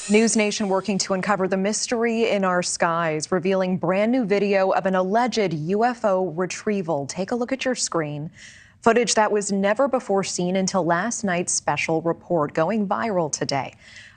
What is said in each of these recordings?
News Nation working to uncover the mystery in our skies, revealing brand new video of an alleged UFO retrieval. Take a look at your screen. Footage that was never before seen until last night's special report, going viral today.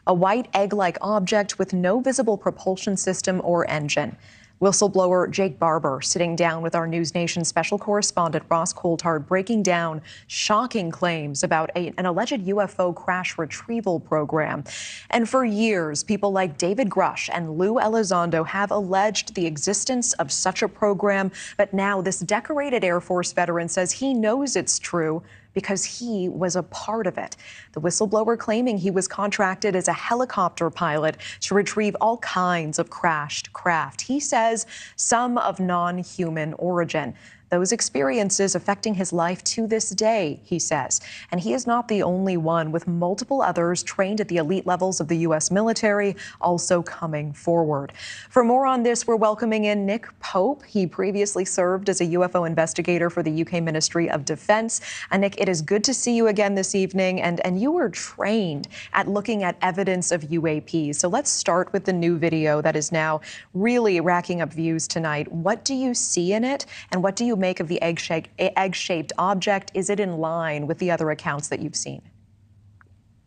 A white egg-like object with no visible propulsion system or engine. Whistleblower Jake Barber sitting down with our News Nation special correspondent Ross Coulthard, breaking down shocking claims about an alleged UFO crash retrieval program. And for years, people like David Grush and Lou Elizondo have alleged the existence of such a program. But now this decorated Air Force veteran says he knows it's true because he was a part of it. The whistleblower claiming he was contracted as a helicopter pilot to retrieve all kinds of crashed craft. He says some of non-human origin. Those experiences affecting his life to this day, he says. And he is not the only one, with multiple others trained at the elite levels of the U.S. military also coming forward. For more on this, we're welcoming in Nick Pope. He previously served as a UFO investigator for the UK Ministry of Defense. And Nick, it is good to see you again this evening. And you were trained at looking at evidence of UAPs. So let's start with the new video that is now really racking up views tonight. What do you see in it? And what do you make of the egg-shaped object? Is it in line with the other accounts that you've seen?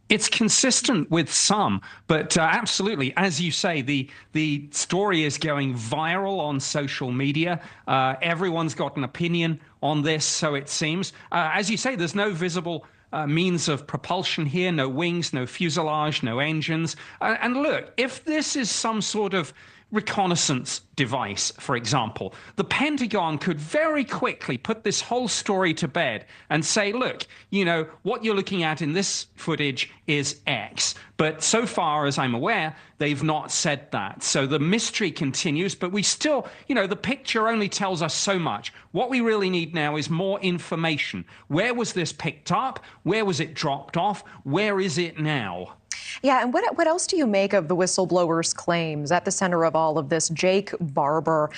It's consistent with some, but absolutely, as you say, the story is going viral on social media. Everyone's got an opinion on this, so it seems. As you say, there's no visible means of propulsion here, no wings, no fuselage, no engines. And look, if this is some sort of reconnaissance device, for example, the Pentagon could very quickly put this whole story to bed and say, look, you know, what you're looking at in this footage is X. But so far as I'm aware, they've not said that. So the mystery continues, but we still, you know, the picture only tells us so much. What we really need now is more information. Where was this picked up? Where was it dropped off? Where is it now? Yeah, and what else do you make of the whistleblower's claims at the center of all of this, Jake Barber?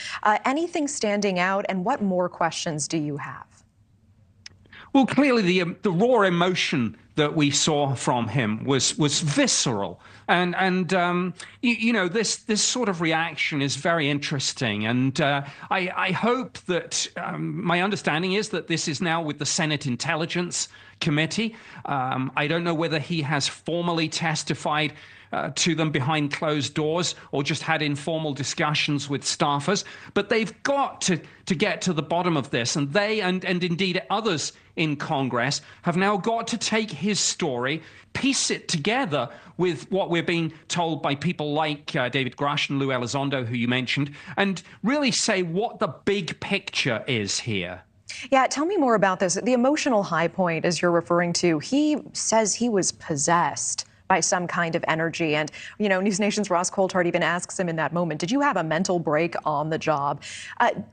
Anything standing out, and what more questions do you have? Well, clearly the raw emotion that we saw from him was visceral, and you know, this sort of reaction is very interesting, and I hope that my understanding is that this is now with the Senate Intelligence Committee. I don't know whether he has formally testified to them behind closed doors or just had informal discussions with staffers, but they've got to get to the bottom of this, and they and indeed others in Congress have now got to take his story, piece it together with what we're being told by people like David Grush and Lou Elizondo, who you mentioned, and really say what the big picture is here. Yeah, tell me more about this. The emotional high point, as you're referring to, he says he was possessed by some kind of energy. And, you know, News Nation's Ross Coulthard even asks him in that moment, did you have a mental break on the job?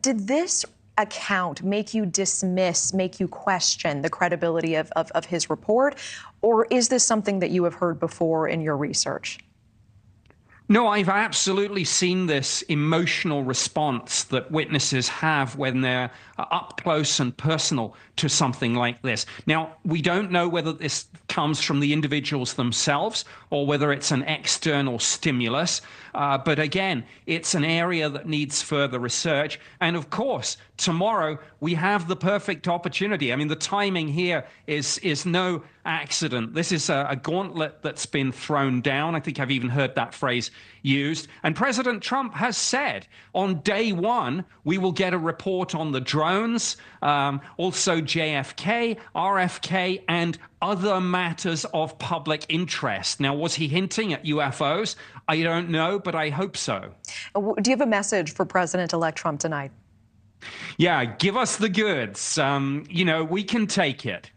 Did this account make you dismiss, make you question the credibility of his report? Or is this something that you have heard before in your research? No, I've absolutely seen this emotional response that witnesses have when they're up close and personal to something like this. Now, we don't know whether this comes from the individuals themselves or whether it's an external stimulus. But again, it's an area that needs further research. And of course, tomorrow we have the perfect opportunity. I mean, the timing here is no accident. This is a gauntlet that's been thrown down. I think I've even heard that phrase used. And President Trump has said on day one, we will get a report on the drones, also JFK, RFK, and other matters of public interest. Now, was he hinting at UFOs? I don't know, but I hope so. Do you have a message for President-elect Trump tonight? Yeah, give us the goods. You know, we can take it.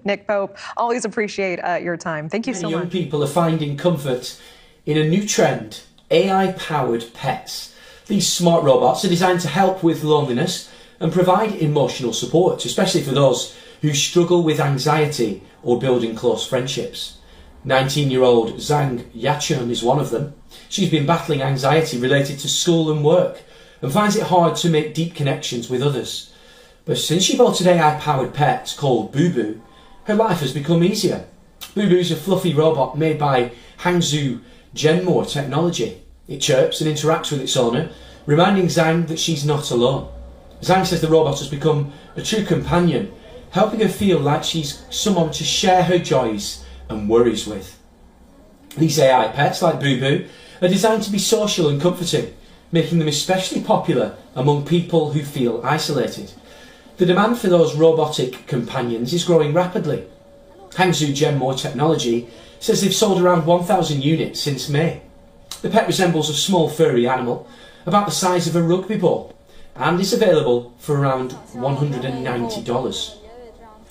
Nick Pope, always appreciate your time. Thank you so much. Young people are finding comfort in a new trend, AI-powered pets. These smart robots are designed to help with loneliness and provide emotional support, especially for those who struggle with anxiety or building close friendships. 19-year-old Zhang Yachun is one of them. She's been battling anxiety related to school and work and finds it hard to make deep connections with others. But since she bought an AI-powered pet called Boo Boo, her life has become easier. Boo Boo is a fluffy robot made by Hangzhou Genmore technology. It chirps and interacts with its owner, reminding Zhang that she's not alone. Zhang says the robot has become a true companion, helping her feel like she's someone to share her joys and worries with. These AI pets, like Boo Boo, are designed to be social and comforting, making them especially popular among people who feel isolated. The demand for those robotic companions is growing rapidly. Hangzhou Genmore Technology says they've sold around 1,000 units since May. The pet resembles a small furry animal, about the size of a rugby ball, and is available for around $190.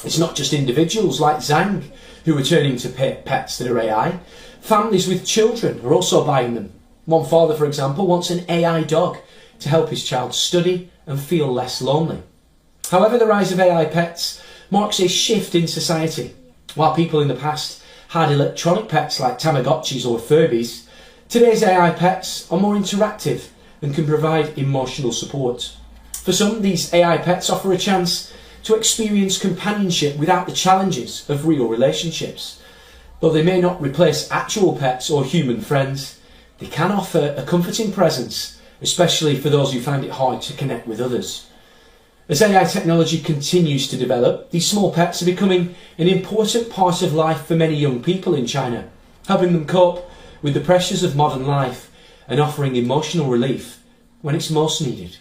It's not just individuals like Zhang who are turning to pets that are AI. Families with children are also buying them. One father, for example, wants an AI dog to help his child study and feel less lonely. However, the rise of AI pets marks a shift in society. While people in the past had electronic pets like Tamagotchis or Furbies, today's AI pets are more interactive and can provide emotional support. For some, these AI pets offer a chance to experience companionship without the challenges of real relationships. Though they may not replace actual pets or human friends, they can offer a comforting presence, especially for those who find it hard to connect with others. As AI technology continues to develop, these small pets are becoming an important part of life for many young people in China, helping them cope with the pressures of modern life and offering emotional relief when it's most needed.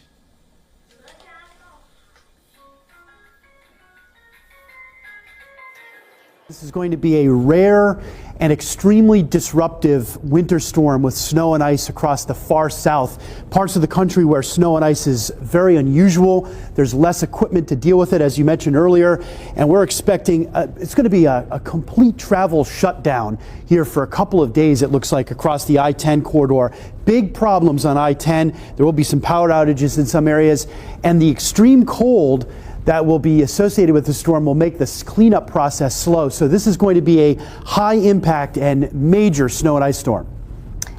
This is going to be a rare and extremely disruptive winter storm with snow and ice across the far south, parts of the country where snow and ice is very unusual. There's less equipment to deal with it, as you mentioned earlier, and we're expecting it's going to be a complete travel shutdown here for a couple of days, it looks like, across the I-10 corridor. Big problems on I-10. There will be some power outages in some areas, and the extreme cold that will be associated with the storm will make this cleanup process slow. So this is going to be a high impact and major snow and ice storm.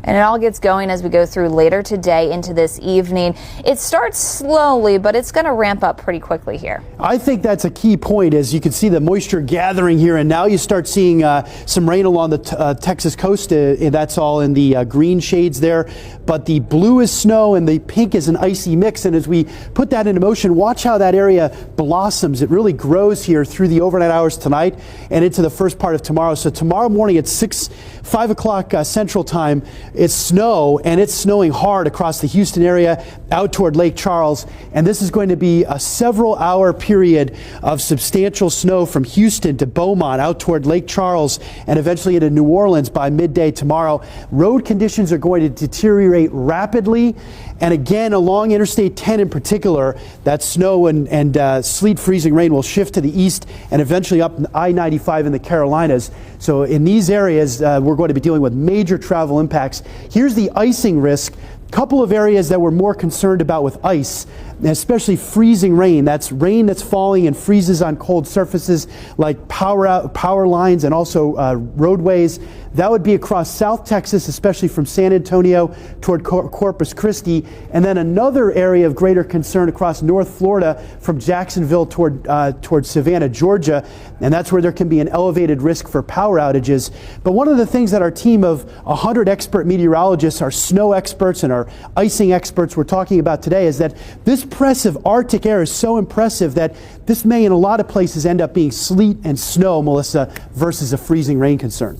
And it all gets going as we go through later today into this evening. It starts slowly, but it's going to ramp up pretty quickly here. I think that's a key point, as you can see the moisture gathering here, and now you start seeing some rain along the Texas coast. That's all in the green shades there. But the blue is snow and the pink is an icy mix. And as we put that into motion, watch how that area blossoms. It really grows here through the overnight hours tonight and into the first part of tomorrow. So tomorrow morning at 5 o'clock Central Time, it's snow, and it's snowing hard across the Houston area out toward Lake Charles. And this is going to be a several-hour period of substantial snow from Houston to Beaumont out toward Lake Charles and eventually into New Orleans by midday tomorrow. Road conditions are going to deteriorate rapidly. And again, along Interstate 10 in particular, that snow and sleet freezing rain will shift to the east and eventually up I-95 in the Carolinas. So in these areas, we're going to be dealing with major travel impacts. Here's the icing risk. Couple of areas that we're more concerned about with ice, especially freezing rain. That's rain that's falling and freezes on cold surfaces like power lines and also roadways. That would be across South Texas, especially from San Antonio toward Corpus Christi. And then another area of greater concern across North Florida from Jacksonville toward Savannah, Georgia. And that's where there can be an elevated risk for power outages. But one of the things that our team of 100 expert meteorologists, our snow experts and our icing experts were talking about today is that this press of Arctic air is so impressive that this may in a lot of places end up being sleet and snow, Melissa, versus a freezing rain concern.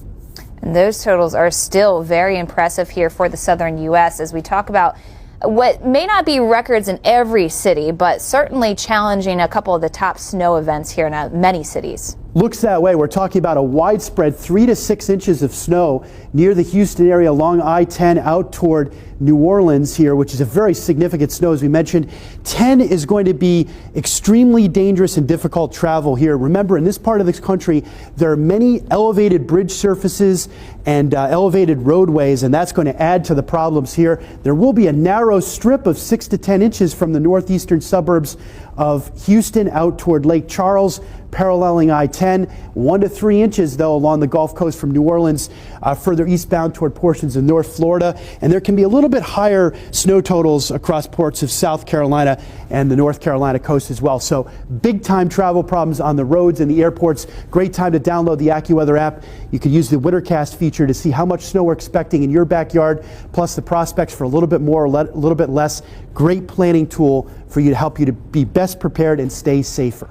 And those totals are still very impressive here for the southern U.S. as we talk about what may not be records in every city, but certainly challenging a couple of the top snow events here in many cities. Looks that way. We're talking about a widespread 3 to 6 inches of snow near the Houston area along I-10 out toward New Orleans here, which is a very significant snow, as we mentioned. 10 is going to be extremely dangerous and difficult travel here. Remember, in this part of the country, there are many elevated bridge surfaces and elevated roadways, and that's going to add to the problems here. There will be a narrow strip of 6 to 10 inches from the northeastern suburbs of Houston out toward Lake Charles, paralleling I-10. 1 to 3 inches, though, along the Gulf Coast from New Orleans, further eastbound toward portions of North Florida. And there can be a little bit higher snow totals across ports of South Carolina and the North Carolina coast as well. So big time travel problems on the roads and the airports. Great time to download the AccuWeather app. You could use the Wintercast feature to see how much snow we're expecting in your backyard, plus the prospects for a little bit more, a little bit less. Great planning tool for you to help you to be best prepared and stay safer.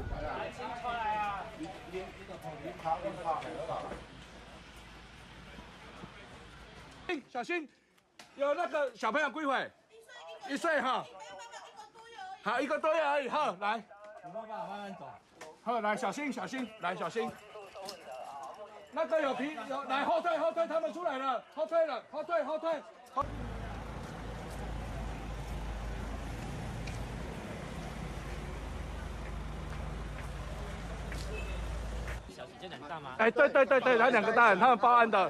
小心，有那个小朋友归回，1岁哈，好1个多月而已，好来，你慢慢走，好来小心小心，来小心，那个有皮有来后退，他们出来了，后退。哎，对，来2个大人，他们报案的。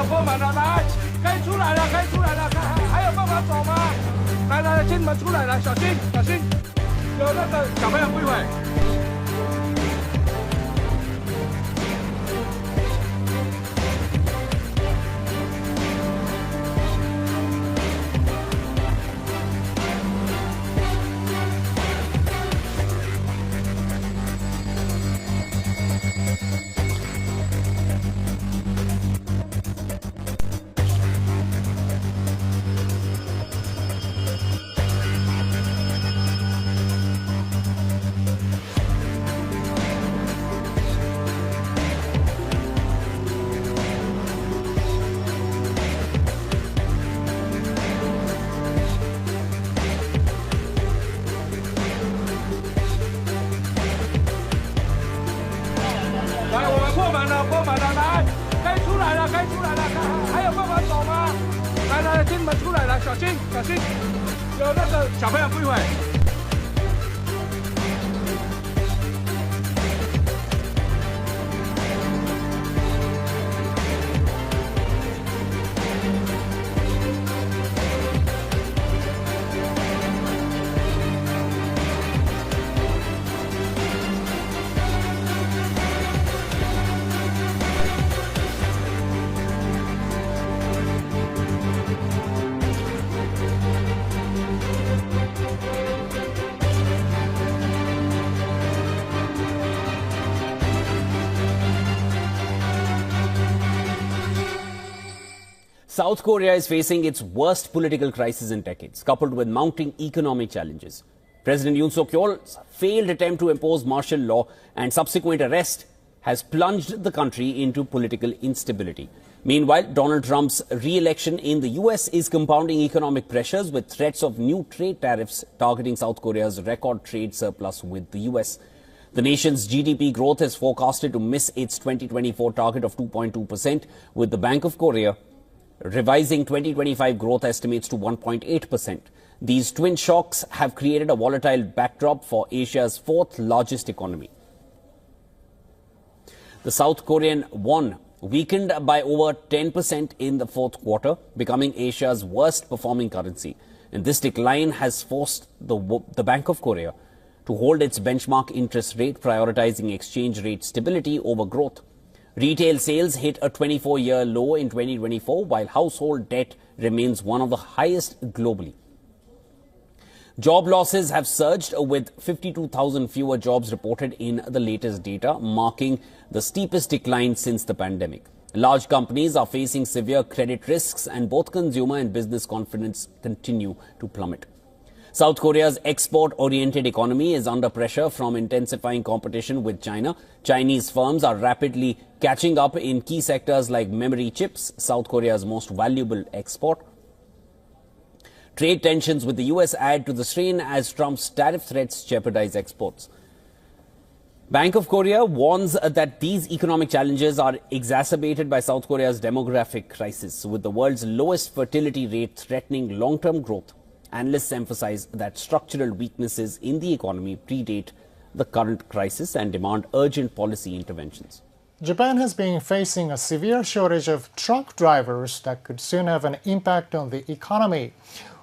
破门了，来，可以出来了，还有办法走吗？来，进门出来了，小心，有那个小朋友归回。 破门了，来，可以出来了，还有办法走吗？来，进门出来了，小心，有那个小朋友归回。 South Korea is facing its worst political crisis in decades, coupled with mounting economic challenges. President Yoon Suk-yeol's failed attempt to impose martial law and subsequent arrest has plunged the country into political instability. Meanwhile, Donald Trump's re-election in the US is compounding economic pressures with threats of new trade tariffs targeting South Korea's record trade surplus with the US. The nation's GDP growth is forecasted to miss its 2024 target of 2.2%, with the Bank of Korea revising 2025 growth estimates to 1.8%. These twin shocks have created a volatile backdrop for Asia's fourth largest economy. The South Korean won weakened by over 10% in the fourth quarter, becoming Asia's worst performing currency. And this decline has forced the Bank of Korea to hold its benchmark interest rate, prioritizing exchange rate stability over growth. Retail sales hit a 24-year low in 2024, while household debt remains one of the highest globally. Job losses have surged, with 52,000 fewer jobs reported in the latest data, marking the steepest decline since the pandemic. Large companies are facing severe credit risks, and both consumer and business confidence continue to plummet. South Korea's export-oriented economy is under pressure from intensifying competition with China. Chinese firms are rapidly catching up in key sectors like memory chips, South Korea's most valuable export. Trade tensions with the US add to the strain as Trump's tariff threats jeopardize exports. Bank of Korea warns that these economic challenges are exacerbated by South Korea's demographic crisis, with the world's lowest fertility rate threatening long-term growth. Analysts emphasize that structural weaknesses in the economy predate the current crisis and demand urgent policy interventions. Japan has been facing a severe shortage of truck drivers that could soon have an impact on the economy.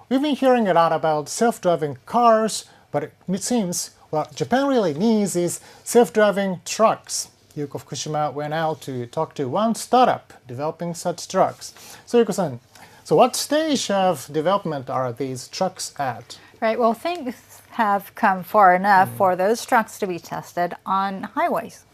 We've been hearing a lot about self-driving cars, but it seems what Japan really needs is self-driving trucks. Yuko Fukushima went out to talk to one startup developing such trucks. So Yuko-san, so what stage of development are these trucks at? Right, well, things have come far enough for those trucks to be tested on highways.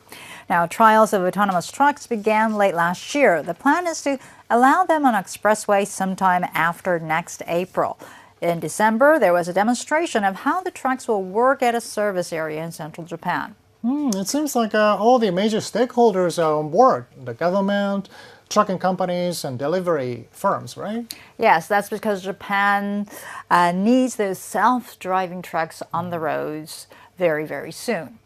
Now, trials of autonomous trucks began late last year. The plan is to allow them on expressways sometime after next April. In December, there was a demonstration of how the trucks will work at a service area in central Japan. It seems like all the major stakeholders are on board. The government, trucking companies, and delivery firms, right? Yes, that's because Japan needs those self-driving trucks on the roads very, very soon.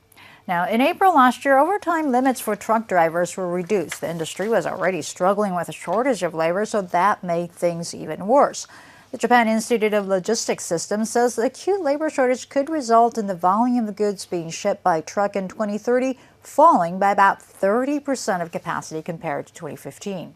Now, in April last year, overtime limits for truck drivers were reduced. The industry was already struggling with a shortage of labor, so that made things even worse. The Japan Institute of Logistics Systems says the acute labor shortage could result in the volume of goods being shipped by truck in 2030 falling by about 30% of capacity compared to 2015.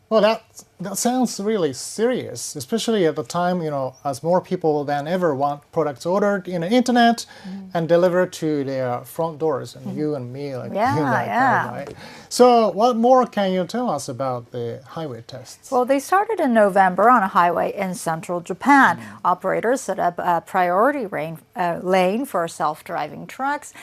Well, that sounds really serious, especially at the time, as more people than ever want products ordered in the internet and delivered to their front doors, and you and me, like right? So what more can you tell us about the highway tests? Well, they started in November on a highway in central Japan. Operators set up a priority lane for self-driving trucks.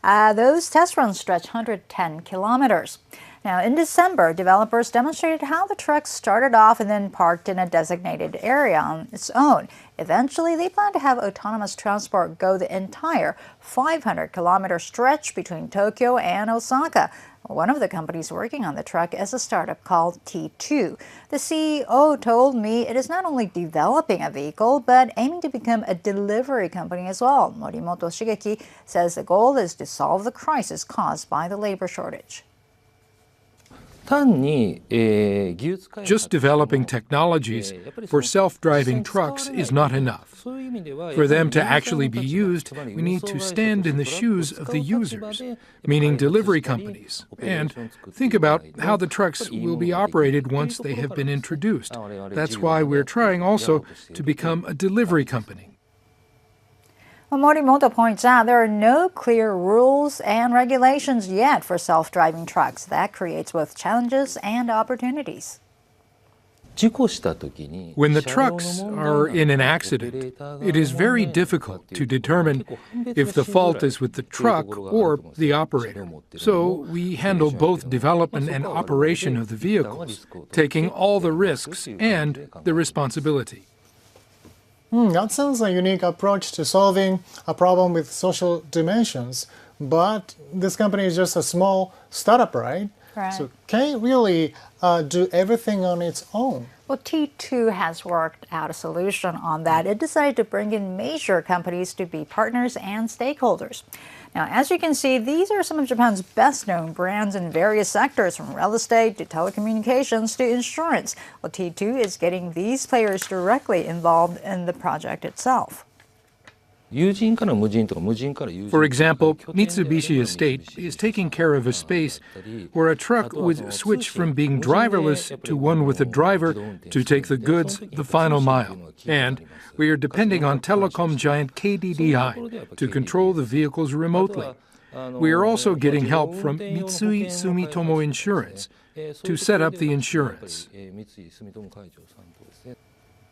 Those test runs stretch 110 kilometers. Now, in December, developers demonstrated how the truck started off and then parked in a designated area on its own. Eventually, they plan to have autonomous transport go the entire 500-kilometer stretch between Tokyo and Osaka. One of the companies working on the truck is a startup called T2. The CEO told me it is not only developing a vehicle, but aiming to become a delivery company as well. Morimoto Shigeki says the goal is to solve the crisis caused by the labor shortage. Just developing technologies for self-driving trucks is not enough. For them to actually be used, we need to stand in the shoes of the users, meaning delivery companies, and think about how the trucks will be operated once they have been introduced. That's why we're trying also to become a delivery company. Well, Morimoto points out there are no clear rules and regulations yet for self-driving trucks. That creates both challenges and opportunities. When the trucks are in an accident, it is very difficult to determine if the fault is with the truck or the operator. So we handle both development and operation of the vehicles, taking all the risks and the responsibility. That sounds a unique approach to solving a problem with social dimensions. But this company is just a small startup, right? Right. So can it really do everything on its own? Well, T2 has worked out a solution on that. It decided to bring in major companies to be partners and stakeholders. Now, as you can see, these are some of Japan's best-known brands in various sectors, from real estate to telecommunications to insurance. Well, T2 is getting these players directly involved in the project itself. For example, Mitsubishi Estate is taking care of a space where a truck would switch from being driverless to one with a driver to take the goods the final mile. And we are depending on telecom giant KDDI to control the vehicles remotely. We are also getting help from Mitsui Sumitomo Insurance to set up the insurance.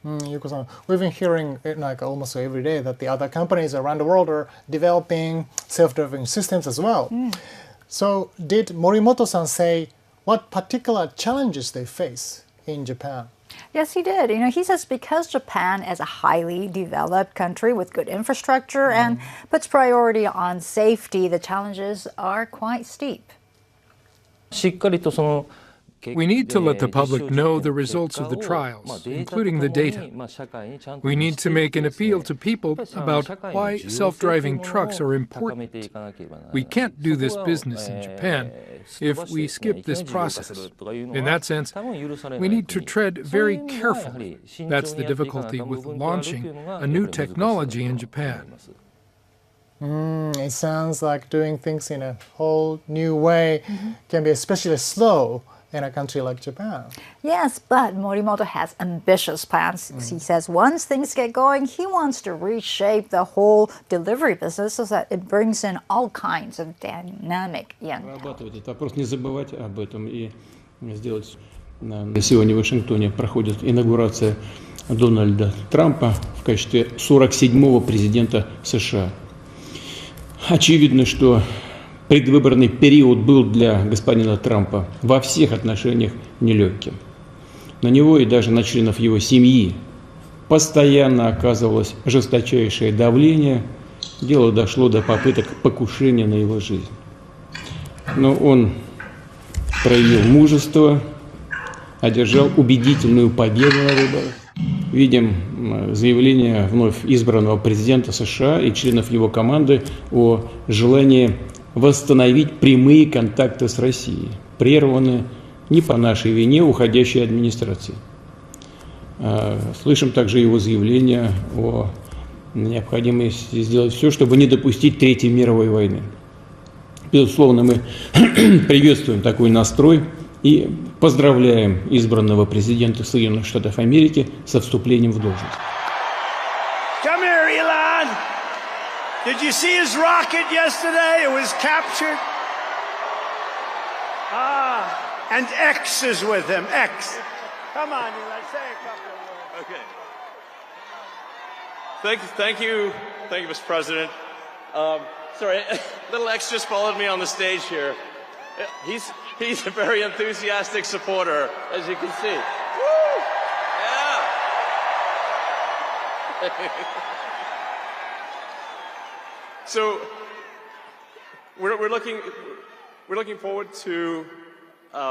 Yuko-san, we've been hearing like almost every day that the other companies around the world are developing self-driving systems as well. So did Morimoto-san say what particular challenges they face in Japan? Yes, he did. He says because Japan is a highly developed country with good infrastructure and puts priority on safety, the challenges are quite steep. We need to let the public know the results of the trials, including the data. We need to make an appeal to people about why self-driving trucks are important. We can't do this business in Japan if we skip this process. In that sense, we need to tread very carefully. That's the difficulty with launching a new technology in Japan. It sounds like doing things in a whole new way can be especially slow in a country like Japan. Yes, but Morimoto has ambitious plans. He says once things get going, he wants to reshape the whole delivery business so that it brings in all kinds of dynamic young talent. Вопрос не забывать об этом и сделать. Сегодня в Вашингтоне проходит инаугурация Дональда Трампа в качестве 47-го президента США. Очевидно, что предвыборный период был для господина Трампа во всех отношениях нелегким. На него и даже на членов его семьи постоянно оказывалось жесточайшее давление. Дело дошло до попыток покушения на его жизнь. Но он проявил мужество, одержал убедительную победу на выборах. Видим заявление вновь избранного президента США и членов его команды о желании восстановить прямые контакты с Россией, прерванные не по нашей вине уходящей администрации. Слышим также его заявление о необходимости сделать все, чтобы не допустить Третьей мировой войны. Безусловно, мы приветствуем такой настрой и поздравляем избранного президента Соединенных Штатов Америки со вступлением в должность. Did you see his rocket yesterday? It was captured. And X is with him. X. Come on, Elon, say a couple of words. Okay. Thank you, Mr. President. Sorry, little X just followed me on the stage here. He's a very enthusiastic supporter, as you can see. Woo! Yeah. So we're looking forward to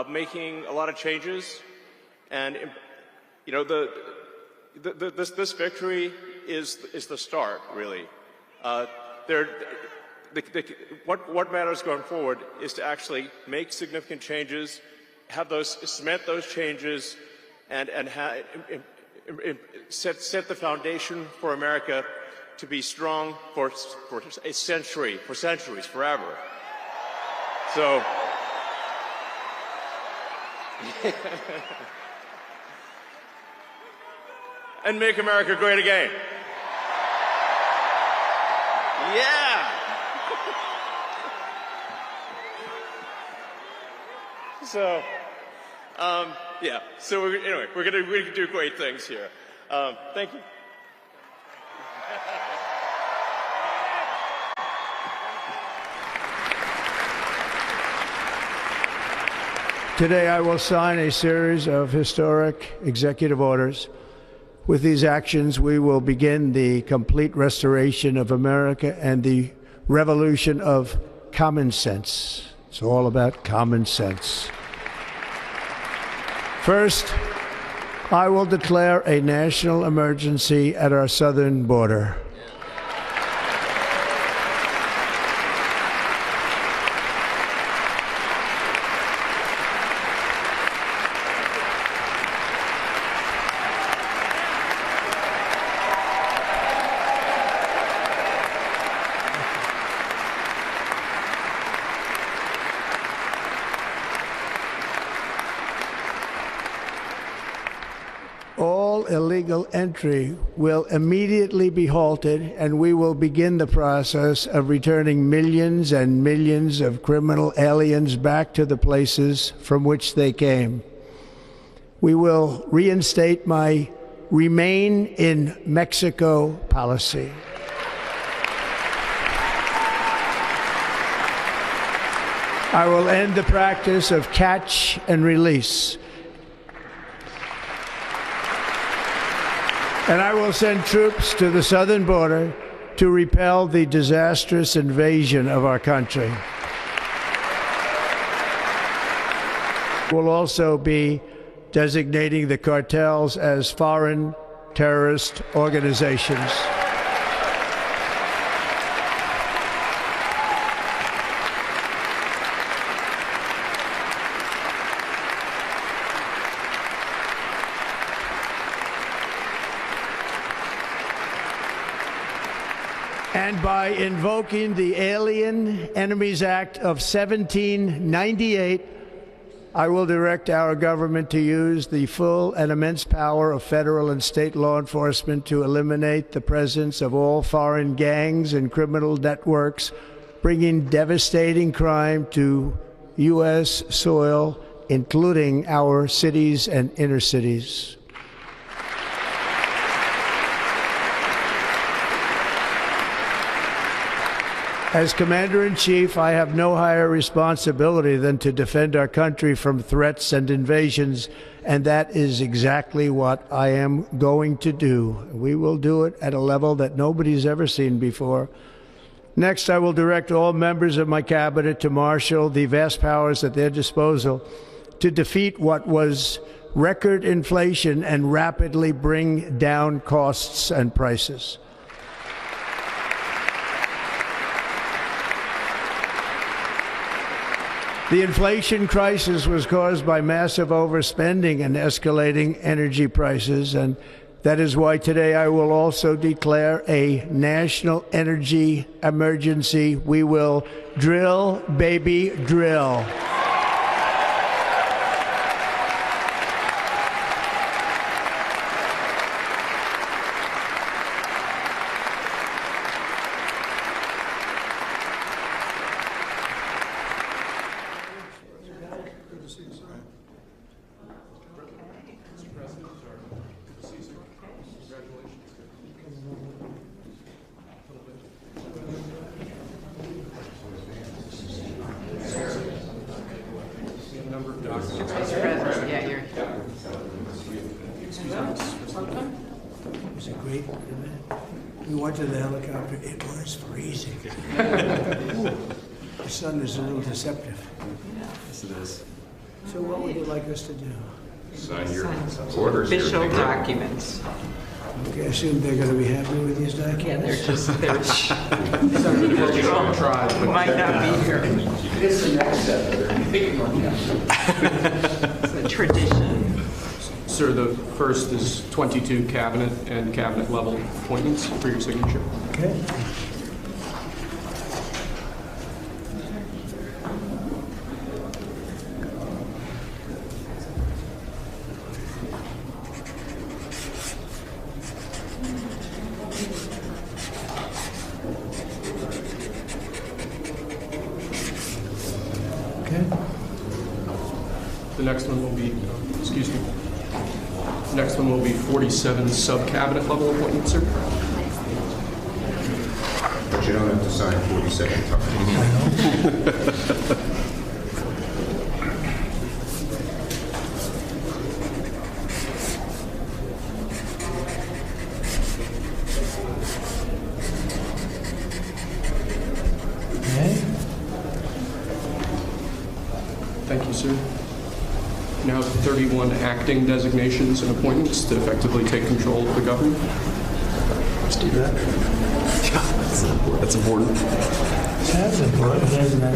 making a lot of changes, and this victory is the start, really. What matters going forward is to actually make significant changes, cement those changes, and set the foundation for America to be strong for a century, for centuries, forever. So, and make America great again. Yeah. So, yeah. So anyway, we're gonna do great things here. Thank you. Today I will sign a series of historic executive orders. With these actions, we will begin the complete restoration of America and the revolution of common sense. It's all about common sense. First, I will declare a national emergency at our southern border. all illegal entry will immediately be halted, and we will begin the process of returning millions and millions of criminal aliens back to the places from which they came. We will reinstate my Remain in Mexico policy. I will end the practice of catch and release. And I will send troops to the southern border to repel the disastrous invasion of our country. We'll also be designating the cartels as foreign terrorist organizations. And by invoking the Alien Enemies Act of 1798, I will direct our government to use the full and immense power of federal and state law enforcement to eliminate the presence of all foreign gangs and criminal networks, bringing devastating crime to U.S. soil, including our cities and inner cities. As Commander-in-Chief, I have no higher responsibility than to defend our country from threats and invasions, and that is exactly what I am going to do. We will do it at a level that nobody's ever seen before. Next, I will direct all members of my cabinet to marshal the vast powers at their disposal to defeat what was record inflation and rapidly bring down costs and prices. The inflation crisis was caused by massive overspending and escalating energy prices, and that is why today I will also declare a national energy emergency. We will drill, baby, drill. We went to the helicopter. It was freezing. The sun is a little deceptive. Yes, it is. So what would you like us to do? Sign your orders. Official documents. Okay, I assume they're going to be happy with these documents? Yeah, we might not be here. It's the next step. It's a tradition. Sir, the first is 22 cabinet and cabinet level appointments for your signature. Okay. The next one will be, excuse me. Next one will be 47 sub-cabinet level appointments, sir. But you don't have to sign 47 times. Thank you, sir. Now 31 acting designations and appointments to effectively take control of the government. Let's do that. That's important. That's important, isn't it?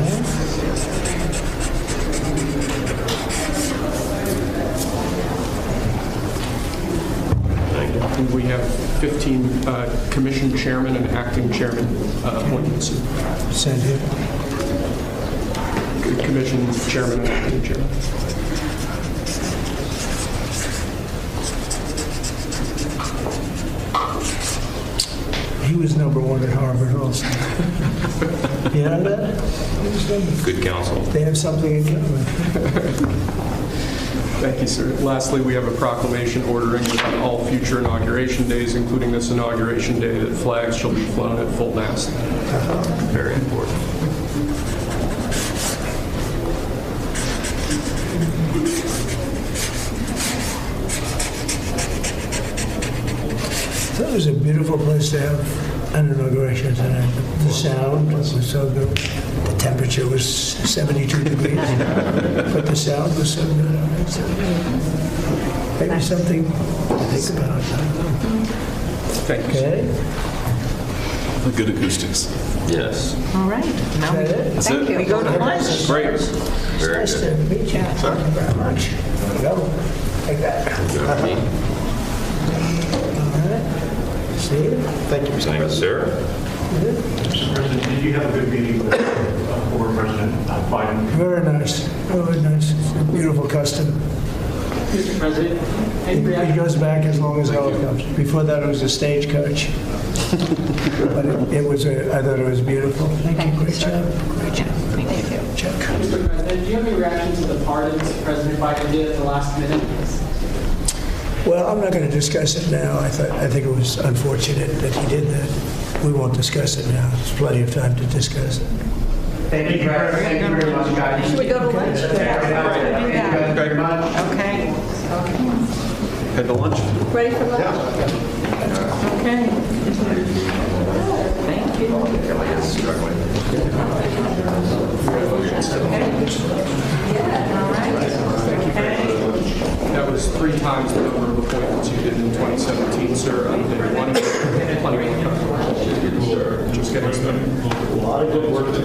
And we have 15 commission chairman and acting chairman appointments. Send here. Commission chairman and acting chairman. he was #1 at Harvard also. You know that? Good counsel. They have something in common. Thank you, sir. Lastly, we have a proclamation ordering that on all future inauguration days, including this inauguration day, that flags shall be flown at full mast. Very important. That was a beautiful place to have an inauguration tonight. The sound was so good. The temperature was 72 degrees, but the sound was so good. So maybe something to think about. Thank you. Okay. Good acoustics. Yes. All right. Now That's it. we go to lunch. Great. Very Nice good. to meet you. Thank you very much. There we go. Take that. All right. See you. Thank you, sir. Mr. President, did you have a good meeting with former President Biden? Very nice. Very nice. It's a beautiful custom. Mr. President, It goes back as long as helicopters. Before that, it was a stagecoach. But I thought it was beautiful. Thank you. Great job. Great job. Thank you. Check. Mr. President, do you have any reaction to the pardons President Biden did at the last minute? Well, I'm not going to discuss it now. I think it was unfortunate that he did that. We won't discuss it now. There's plenty of time to discuss it. Thank you very much, guys. Should we go to lunch? Thank you very much. Okay. Head to lunch? Ready for lunch? Okay. Thank you. That was 3 times the number of appointments you did in 2017, sir. On day one, plenty of time. Just getting started. A lot of good work to do.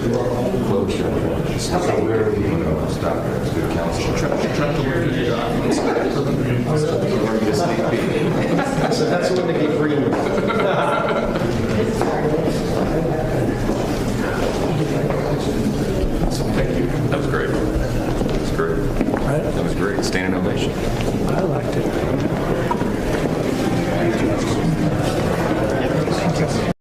So where are we going to stop there? Good counsel. Try to look at your documents. So that's when they get green. Thank you. That was great. That was great. That was great. Standing ovation.